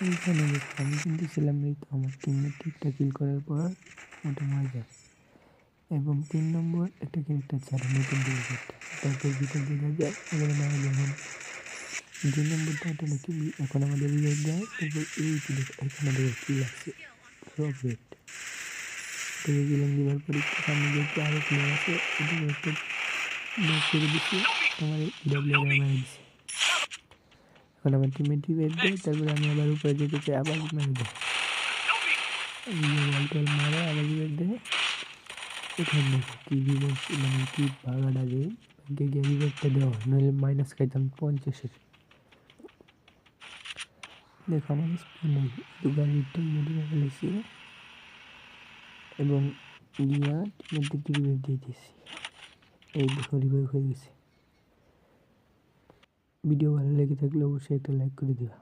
এইখানে দেখো আমি কিন্তু ছিলাম এই তো আমার টিমমেট ঠিকঠাক কিল করার পর ওটা মারা যায় এবং 3 নম্বর একটা ক্যারেক্টার ছাড়ে নতুন ক্যারেক্টার তারপর ভিতর দিয়ে যায় এবারে মারা যখন 2 নম্বরটা এটা নাকি এখন আমাদের রিভাইভ দেয় তারপর এই এখানে দেখো কি লাগছে রকেট থেকে গেলাম দেওয়ার পর একটু সামনে দেখতে আরও প্লেয়ার আছে ওদের একটা নক করে দিচ্ছে আমার ডাব্লিউ আর মারা দিচ্ছে এখন আমার টিমমেট রিভাইভ দেয় তারপরে আমি আবার উপরে যেতে চাই আবার মেরে দেয় ওয়াল মারে আবার রিভাইভ দেয় এখানে দেখো কি রিভাইভ মানে কি ভাগাটা যে ব্যাংকে গিয়ে রিভাইভটা দেওয়া নইলে মাইনাস খাইতাম 50-এর দেখো আমার স্পিন নেই একটু গাড়িটা মেরে ফেলেছি এবং গিয়া টিমমেটদেরকে রিভাইভ দিয়ে দিয়েছি এই দেখো রিভাইভ হয়ে গেছে ভিডিও ভালো লেগে থাকলে অবশ্যই একটা লাইক করে দিবা।